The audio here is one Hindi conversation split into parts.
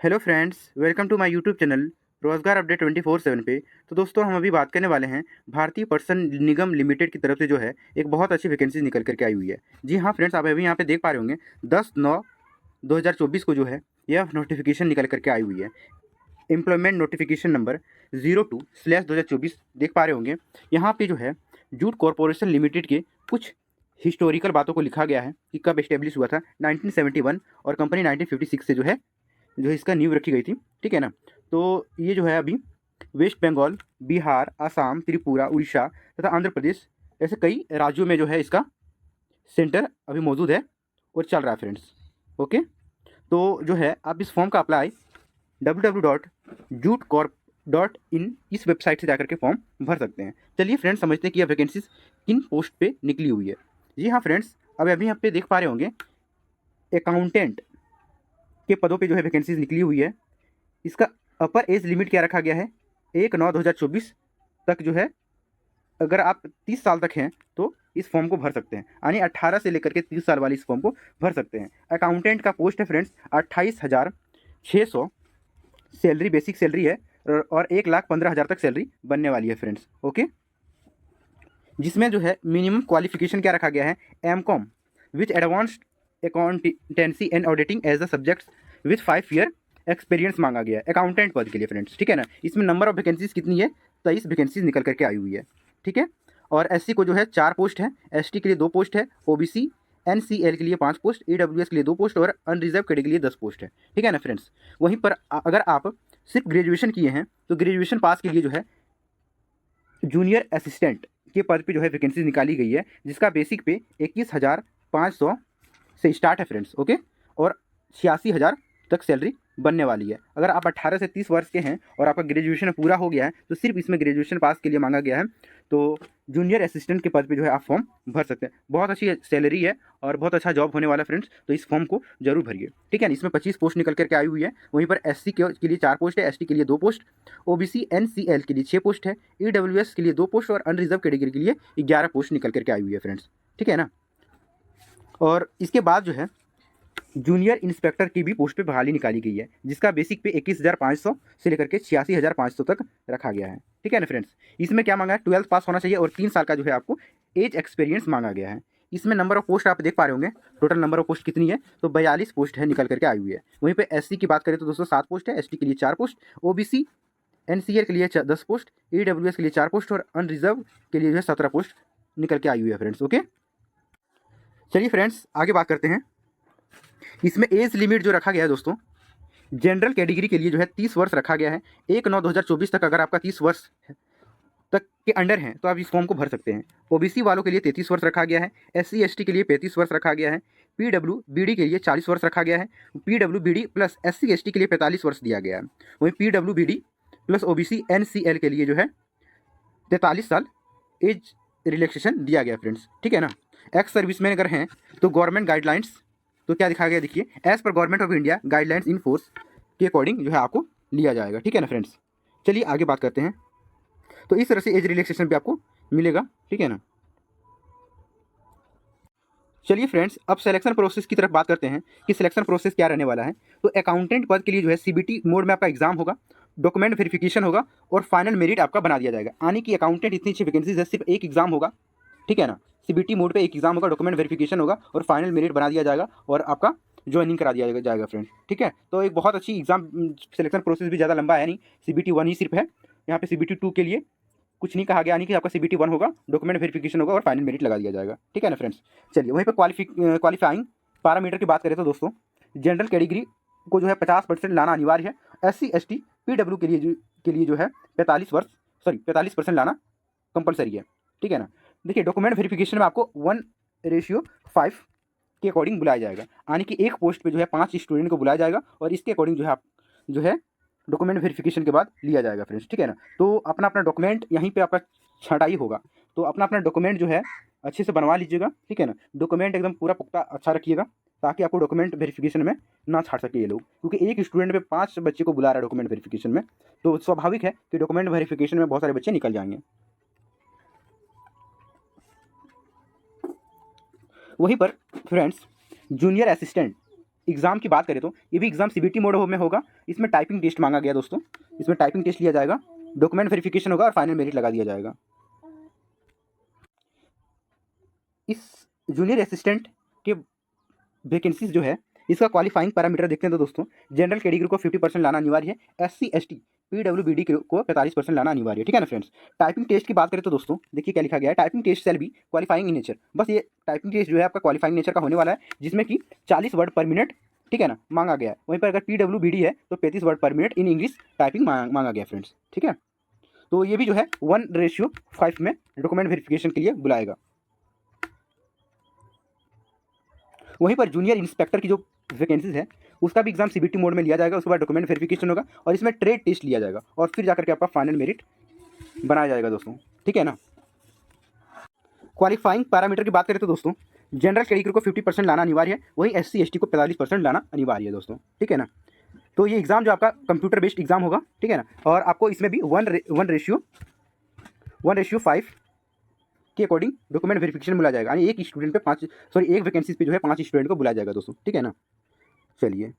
Hello friends, welcome to my YouTube channel Rozgar update 24/7 पे। तो दोस्तों, हम अभी बात करने वाले हैं भारतीय पर्सन निगम लिमिटेड की तरफ से जो है एक बहुत अच्छी वैकेंसी निकल करके आई हुई है। जी हाँ फ्रेंड्स, आप अभी यहाँ पे देख पा रहे होंगे 10/9/2024 को जो है यह नोटिफिकेशन निकल करके आई हुई है। एम्प्लॉयमेंट नोटिफिकेशन नंबर 02/2024 देख पा रहे होंगे। यहाँ पे जो है जूट कॉरपोरेशन लिमिटेड के कुछ हिस्टोरिकल बातों को लिखा गया है कि कब एस्टेब्लिश हुआ था 1971 और कंपनी 1956 से जो है इसका नींव रखी गई थी। ठीक है ना। तो ये जो है अभी वेस्ट बंगाल, बिहार, असम, त्रिपुरा, उड़ीसा तथा आंध्र प्रदेश ऐसे कई राज्यों में जो है इसका सेंटर अभी मौजूद है और चल रहा है फ्रेंड्स। ओके, तो जो है आप इस फॉर्म का अप्लाई www.jutecorp.in इस वेबसाइट से जाकर के फॉर्म भर सकते हैं। चलिए फ्रेंड्स, समझते हैं कि यह वैकेंसीज किन पोस्ट पे निकली हुई है। जी हाँ फ्रेंड्स, अब अभी यहाँ पे देख पा रहे होंगे अकाउंटेंट के पदों पे जो है वैकेंसीज निकली हुई है। इसका अपर एज लिमिट क्या रखा गया है, 1/9/2024 तक जो है अगर आप 30 साल तक हैं तो इस फॉर्म को भर सकते हैं, यानी 18 से लेकर के 30 साल वाले इस फॉर्म को भर सकते हैं। अकाउंटेंट का पोस्ट है फ्रेंड्स 28,600 सैलरी, बेसिक सैलरी है और 1,15,000 तक सैलरी बनने वाली है फ्रेंड्स। ओके, जिसमें जो है मिनिमम क्वालिफिकेशन क्या रखा गया है, MCom with advanced accountancy and auditing as the subjects with 5 year experience मांगा गया है अकाउंटेंट पद के लिए फ्रेंड्स। ठीक है ना। इसमें नंबर ऑफ वैकेंसीज कितनी है, 23 वैकेंसीज निकल करके आई हुई है। ठीक है। और एससी को जो है 4 पोस्ट है, एसटी के लिए 2 पोस्ट है, ओबीसी एनसीएल के लिए 5 पोस्ट, ईडब्ल्यूएस के लिए 2 पोस्ट और अनरिजर्व कैटेगरी के लिए 10 पोस्ट है। ठीक है ना फ्रेंड्स। वहीं पर अगर आप सिर्फ ग्रेजुएशन किए हैं तो ग्रेजुएशन पास के लिए जो है जूनियर असिस्टेंट के पद पे जो है वैकेंसी निकाली गई है, जिसका बेसिक पे 21,500 से स्टार्ट है फ्रेंड्स। ओके, और 86,000 तक सैलरी बनने वाली है। अगर आप 18 से 30 वर्ष के हैं और आपका ग्रेजुएशन पूरा हो गया है तो सिर्फ इसमें ग्रेजुएशन पास के लिए मांगा गया है। तो जूनियर असिस्टेंट के पद पे जो है आप फॉर्म भर सकते हैं। बहुत अच्छी सैलरी है और बहुत अच्छा जॉब होने वाला है फ्रेंड्स, तो इस फॉर्म को जरूर भरिए। ठीक है ना। इसमें 25 पोस्ट निकल करके आई हुई है। वहीं पर एससी के लिए 4 पोस्ट है, एसटी के लिए 2 पोस्ट, ओबीसी एनसीएल के लिए 6 पोस्ट है, ईडब्ल्यूएस के लिए 2 पोस्ट और अनरिजर्व कैटेगरी के लिए 11 पोस्ट निकल करके आई हुई है फ्रेंड्स। ठीक है ना। और इसके बाद जो है जूनियर इंस्पेक्टर की भी पोस्ट पे बहाली निकाली गई है, जिसका बेसिक पे 21,500 से लेकर के 86,500 तक रखा गया है। ठीक है ना फ्रेंड्स। इसमें क्या मांगा है, 12th पास होना चाहिए और 3 साल का जो है आपको एज एक्सपीरियंस मांगा गया है। इसमें नंबर ऑफ पोस्ट आप देख पा रहे होंगे, टोटल नंबर ऑफ पोस्ट कितनी है, तो 42 पोस्ट है निकल करके आई हुई है। वहीं पे एससी की बात करें तो दोस्तों 7 पोस्ट है, एसटी के लिए 4 पोस्ट, ओबीसी एनसीआर के लिए 10 पोस्ट, ईडब्ल्यूएस के लिए 4 पोस्ट और अनरिजर्व के लिए जो है 17 पोस्ट निकल के आई हुई है फ्रेंड्स। ओके, चलिए फ्रेंड्स आगे बात करते हैं। इसमें एज लिमिट जो रखा गया है दोस्तों, जनरल कैटेगरी के लिए जो है 30 वर्ष रखा गया है। 1/9/2024 तक अगर आपका 30 वर्ष तक के अंडर हैं तो आप इस फॉर्म को भर सकते हैं। ओबीसी वालों के लिए 33 वर्ष रखा गया है, एससी एसटी के लिए 35 वर्ष रखा गया है, पीडब्ल्यूबीडी के लिए 40 वर्ष रखा गया है, पीडब्ल्यूबीडी प्लस एससी एसटी के लिए 45 वर्ष दिया गया है। वहीं पीडब्ल्यूबीडी प्लस ओबीसी एनसीएल के लिए जो है 43 साल एज रिलैक्सेशन दिया गया फ्रेंड्स। ठीक है ना। एक्स सर्विसमैन अगर हैं तो गवर्नमेंट गाइडलाइंस तो क्या दिखाया गया, देखिए, as per government of India guidelines in force के अकॉर्डिंग जो है आपको लिया जाएगा। ठीक है ना फ्रेंड्स। चलिए आगे बात करते हैं। तो इस तरह से एज रिलैक्सेशन भी आपको मिलेगा। ठीक है ना। चलिए फ्रेंड्स, अब सिलेक्शन प्रोसेस की तरफ बात करते हैं कि सिलेक्शन प्रोसेस क्या रहने वाला है। तो अकाउंटेंट पद के लिए जो है सीबीटी मोड में आपका एग्जाम होगा, डॉक्यूमेंट वेरिफिकेशन होगा और फाइनल मेरिट आपका बना दिया जाएगा। यानी कि अकाउंटेंट इतनी अच्छी वैकेंसीज है, सिर्फ एक एग्जाम होगा। ठीक है ना। सीबीटी मोड पे एक एग्जाम होगा, डॉक्यूमेंट वेरिफिकेशन होगा और फाइनल मेरिट बना दिया जाएगा और आपका ज्वाइनिंग करा दिया जाएगा फ्रेंड्स। ठीक है। तो एक बहुत अच्छी एग्जाम सिलेक्शन प्रोसेस भी ज़्यादा लंबा है नहीं, सीबीटी 1 ही सिर्फ है। यहाँ पे सीबीटी 2 के लिए कुछ नहीं कहा गया, यानी कि आपका सीबीटी 1 होगा, डॉक्यूमेंट वेरिफिकेशन होगा और फाइनल मेरिट लगा दिया जाएगा। ठीक है ना फ्रेंड्स। चलिए वहीं पर क्वालिफाइंग पैरामीटर की बात करें तो दोस्तों, जनरल कैटेगरी को जो है 50% लाना अनिवार्य है। एससी एसटी पीडब्ल्यू के लिए जो है 45% लाना कंपलसरी है। ठीक है ना। देखिए, डॉक्यूमेंट वेरिफिकेशन में आपको 1:5 के अकॉर्डिंग बुलाया जाएगा, यानी कि एक पोस्ट पे जो है 5 स्टूडेंट को बुलाया जाएगा और इसके अकॉर्डिंग जो है आप जो है डॉक्यूमेंट वेरिफिकेशन के बाद लिया जाएगा फ्रेंड्स। ठीक है ना। तो अपना अपना डॉक्यूमेंट यहीं पे आपका छँटाई होगा, तो अपना अपना डॉक्यूमेंट जो है अच्छे से बनवा लीजिएगा। ठीक है ना। डॉक्यूमेंट एकदम पूरा पुख्ता अच्छा रखिएगा ताकि आपको डॉक्यूमेंट वेरिफिकेशन में ना छाड़ सके ये लोग, क्योंकि एक स्टूडेंट पे 5 बच्चे को बुला रहा है डॉक्यूमेंट वेरिफिकेशन में, तो स्वाभाविक है कि डॉक्यूमेंट वेरिफिकेशन में बहुत सारे बच्चे निकल जाएंगे। वहीं पर फ्रेंड्स जूनियर असिस्टेंट एग्ज़ाम की बात करें तो ये भी एग्ज़ाम सीबीटी मोड में होगा। इसमें टाइपिंग टेस्ट मांगा गया दोस्तों, इसमें टाइपिंग टेस्ट लिया जाएगा, डॉक्यूमेंट वेरिफिकेशन होगा और फाइनल मेरिट लगा दिया जाएगा। इस जूनियर असिस्टेंट के वैकेंसीज जो है इसका क्वालिफाइंग पैरामीटर देखते हैं तो दोस्तों जनरल कैटेगरी को 50% लाना अनिवार्य है, SC ST PWBD को 45% लाना अनिवार्य है, ठीक है ना फ्रेंड्स। टाइपिंग टेस्ट की बात करें तो दोस्तों देखिए क्या लिखा गया है, टाइपिंग टेस्ट सेल भी क्वालिफाइंग इन नेचर। बस ये टाइपिंग टेस्ट जो है आपका क्वालिफाइंग नेचर का होने वाला है, जिसमें कि 40 वर्ड पर मिनट, ठीक है ना, मांगा गया है। वहीं पर अगर PWBD है तो 35 वर्ड पर मिनट इन इंग्लिश टाइपिंग मांगा गया फ्रेंड्स, ठीक है। तो ये भी जो है 1:5 में डॉक्यूमेंट वेरिफिकेशन के लिए बुलाएगा। वहीं पर जूनियर इंस्पेक्टर की जो वैकेंसीज है उसका भी एग्जाम सीबीटी मोड में लिया जाएगा, उसके बाद डॉक्यूमेंट वेरिफिकेशन होगा और इसमें ट्रेड टेस्ट लिया जाएगा और फिर जाकर के आपका फाइनल मेरिट बनाया जाएगा दोस्तों, ठीक है ना। क्वालिफाइंग पैरामीटर की बात करें तो दोस्तों जनरल कैटेगरी को 50% लाना अनिवार्य है, वहीं SC ST को 45% लाना अनिवार्य है दोस्तों, ठीक है ना। तो ये एग्ज़ाम जो आपका कंप्यूटर बेस्ड एग्जाम होगा, ठीक है ना, और आपको इसमें भी 1:5 के अकॉर्डिंग डॉक्यूमेंट वेरिफिकेशन बुलाया जाएगा, यानी एक स्टूडेंट पे एक वैकेंसीज पे जो है 5 स्टूडेंट को बुलाया जाएगा दोस्तों, ठीक है ना। चलिए,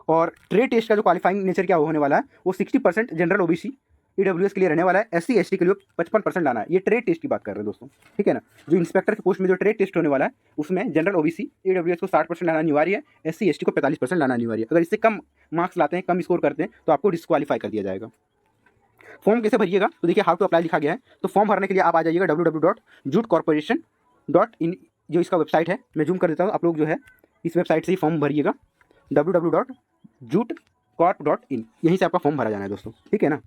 और ट्रेड टेस्ट का जो क्वालिफाइंग नेचर क्या होने वाला है वो 60% जनरल OBC EWS के लिए रहने वाला है, SC ST के लिए 55% लाना है। ये ट्रेड टेस्ट की बात कर रहे हैं दोस्तों, ठीक है ना। जो इंस्पेक्टर की पोस्ट में जो ट्रेड टेस्ट होने वाला है उसमें जनरल OBC EWS को 60% लाना अनिवार्य है, SC ST को 45% लाना अनिवार्य है। अगर इससे कम मार्क्स लाते हैं, कम स्कोर करते हैं तो आपको डिस्क्वालीफाई कर दिया जाएगा। फॉर्म कैसे भरिएगा तो देखिए हाउ टू अप्लाई लिखा गया है। तो फॉर्म भरने के लिए आप आ जाइएगा www.jutecorporation.in, जो इसका वेबसाइट है, मैं जूम कर देता हूँ, आप लोग जो है इस वेबसाइट से ही फॉर्म भरिएगा, www.jutecorp.in, यहीं से आपका फॉर्म भरा जाना है दोस्तों, ठीक है ना।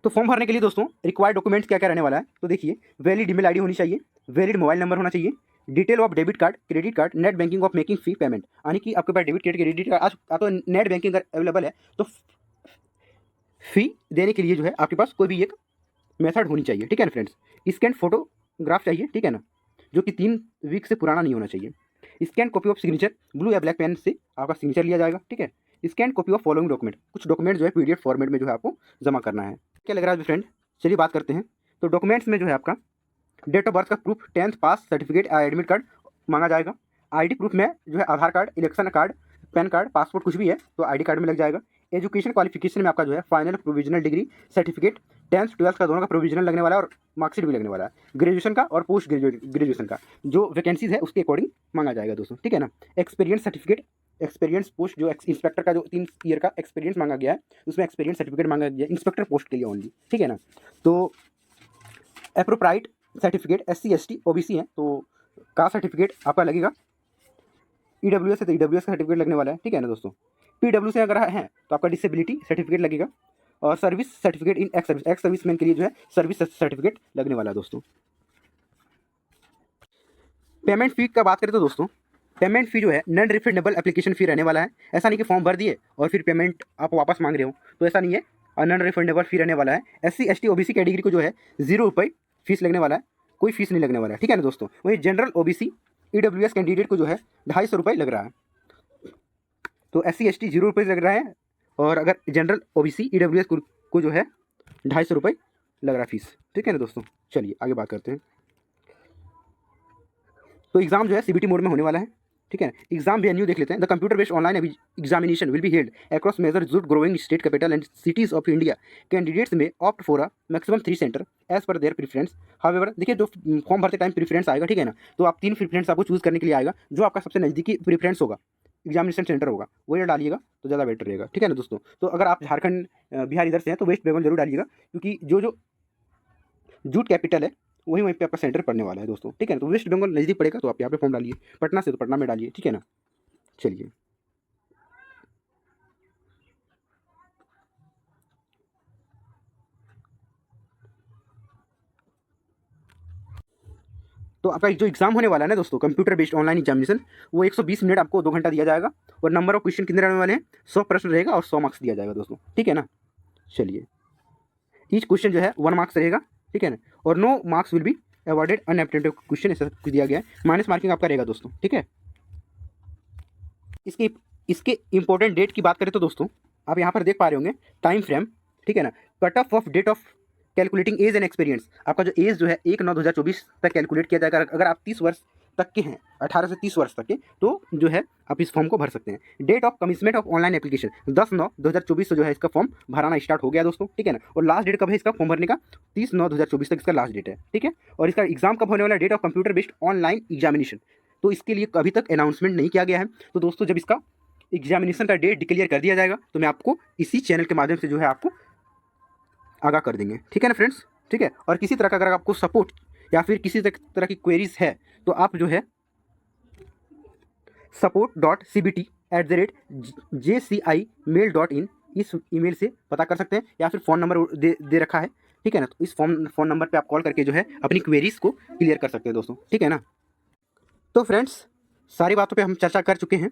तो फॉर्म भरने के लिए दोस्तों रिक्वायर्ड डॉक्यूमेंट्स क्या क्या रहने वाला है तो देखिए, वैलिड ईमेल आईडी होनी चाहिए, वैलिड मोबाइल नंबर होना चाहिए, detail of debit card, credit card, net banking of making fee payment, यानी कि आपके पास डेबिट क्रेडिट क्रेडिट कार्ड, आज तो नेट बैंकिंग अगर अवेलेबल है तो फी देने के लिए जो है आपके पास कोई भी एक मेथड होनी चाहिए, ठीक है ना फ्रेंड्स। स्कैन फोटोग्राफ चाहिए, ठीक है ना, जो कि 3 वीक से पुराना नहीं होना चाहिए। Scan copy of signature, blue या ब्लैक पेन से आपका सिग्नेचर लिया जाएगा, ठीक है। Scan copy of following document, कुछ डॉक्यूमेंट जो है PDF फॉर्मेट में जो है आपको जमा करना है। क्या लग रहा है फ्रेंड, चलिए बात करते हैं। तो डॉक्यूमेंट्स में जो है आपका डेट ऑफ बर्थ का proof, 10th pass certificate, admit card मांगा जाएगा। ID प्रूफ में जो है Aadhaar card, election card, PAN card, passport कुछ भी है तो ID कार्ड में लग जाएगा। एजुकेशन क्वालिफिकेशन में आपका जो है final provisional degree certificate, 10th 12th का दोनों का प्रोविजनल लगने वाला है और मार्कशीट भी लगने वाला है। ग्रेजुएशन का और पोस्ट ग्रेजुएशन का जो वैकेंसीज है उसके अकॉर्डिंग मांगा जाएगा दोस्तों, ठीक है ना। एक्सपीरियंस सर्टिफिकेट, एक्सपीरियंस पोस्ट, जो इंस्पेक्टर का जो 3 ईयर का एक्सपीरियंस मांगा गया है उसमें एक्सपीरियंस सर्टिफिकेट मांगा गया है इंस्पेक्टर पोस्ट के लिए ओनली, ठीक है ना। तो एप्रोप्राइट सर्टिफिकेट, SC ST OBC है तो का सर्टिफिकेट आपका लगेगा। EWS है तो EWS का सर्टिफिकेट लगने वाला है, ठीक है ना दोस्तों। PW से अगर है तो आपका डिसेबिलिटी सर्टिफिकेट लगेगा और service certificate in ex serviceman के लिए जो है सर्विस सर्टिफिकेट लगने वाला है दोस्तों। पेमेंट फ़ी का बात करें तो दोस्तों पेमेंट फ़ी जो है नॉन रिफंडेबल एप्लीकेशन फ़ी रहने वाला है। ऐसा नहीं कि फॉर्म भर दिए और फिर पेमेंट आप वापस मांग रहे हो, तो ऐसा नहीं है, और नॉन रिफंडेबल फ़ी रहने वाला है। SC ST OBC कैटेगरी को जो है 0 रुपये फीस लगने वाला है, कोई फीस नहीं लगने वाला है, ठीक है ना दोस्तों। वहीं जनरल OBC EWS कैंडिडेट को जो है 250 रुपये लग रहा है, तो SC ST 0 रुपये लग रहा है, और अगर जनरल OBC EWS को जो है 250 रुपये लग रहा है फीस, ठीक है ना दोस्तों। चलिए आगे बात करते हैं। तो एग्ज़ाम जो है CBT मोड में होने वाला है, ठीक है। एग्जाम वेन्यू देख लेते हैं। The computer based online examination will be held across major jute growing state capital and cities of India. Candidates may opt for a maximum 3 centre as per their preference. However देखिए, जो फॉर्म भरते टाइम प्रीफरेंस आएगा, ठीक है ना, तो आप 3 प्रीफरेंस आपको चूज़ करने के लिए आएगा, जो आपका सबसे नज़दीकी प्रीफरेंस होगा, एग्जामिनेशन सेंटर होगा, वही डालिएगा तो ज़्यादा बेटर रहेगा, ठीक है ना दोस्तों। तो अगर आप झारखंड बिहार इधर से हैं तो वेस्ट बंगाल जरूर डालिएगा, क्योंकि जो जूट कैपिटल है वहीं पे आपका सेंटर पड़ने वाला है दोस्तों, ठीक है ना। तो वेस्ट बंगाल नज़दीक पड़ेगा तो आप यहाँ पे फॉर्म डालिए, पटना से तो पटना में डालिए, ठीक है ना। चलिए, तो आपका जो एग्जाम होने वाला है ना दोस्तों, कंप्यूटर बेस्ड ऑनलाइन एग्जामिनेशन, वो 120 मिनट आपको 2 घंटा दिया जाएगा, और नंबर ऑफ क्वेश्चन कितने रहने वाले हैं, 100 प्रश्न रहेगा और 100 मार्क्स दिया जाएगा दोस्तों, ठीक है ना। चलिए, ईच क्वेश्चन जो है 1 मार्क्स रहेगा, ठीक है ना, और no marks will be awarded unattempted question, ऐसा कुछ दिया गया है, माइनस मार्किंग आपका रहेगा दोस्तों, ठीक है। इसके इसके इंपॉर्टेंट डेट की बात करें तो दोस्तों आप यहाँ पर देख पा रहे होंगे टाइम फ्रेम, ठीक है ना। Cut off date of calculating age and experience, आपका जो एज जो है 1/9/2024 तक कैलकुलेट किया जाएगा। अगर आप 30 वर्ष तक के हैं, 18 से 30 वर्ष तक के, तो जो है आप इस फॉर्म को भर सकते हैं। Date of commitment of online application 10/9/2024 से जो है इसका फॉर्म भराना स्टार्ट हो गया दोस्तों, ठीक है ना। और लास्ट डेट कब है इसका फॉर्म भरने का? 30/9/2024 तक इसका लास्ट डेट है, ठीक है। और इसका एग्जाम कब होने वाला है? Date of computer based online examination, तो इसके लिए अभी तक अनाउंसमेंट नहीं किया गया है। तो दोस्तों जब इसका एग्जामिनेशन का डेट डिक्लेयर कर दिया जाएगा तो मैं आपको इसी चैनल के माध्यम से जो है आपको आगाह कर देंगे, ठीक है ना फ्रेंड्स, ठीक है। और किसी तरह का अगर आपको सपोर्ट या फिर किसी तरह की क्वेरीज है तो आप जो है support.cbt@jcimail.in इस ईमेल से पता कर सकते हैं, या फिर फ़ोन नंबर दे रखा है, ठीक है ना। तो इस फ़ोन नंबर पे आप कॉल करके जो है अपनी क्वेरीज को क्लियर कर सकते हैं दोस्तों, ठीक है ना। तो फ्रेंड्स सारी बातों पे हम चर्चा कर चुके हैं।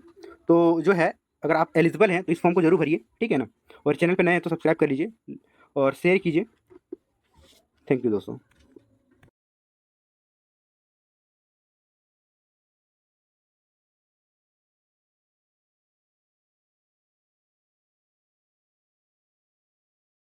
तो जो है अगर आप एलिजिबल हैं तो इस फॉर्म को जरूर भरिए, ठीक है ना। और चैनल पे नए हैं तो सब्सक्राइब कर लीजिए और शेयर कीजिए। थैंक यू दोस्तों।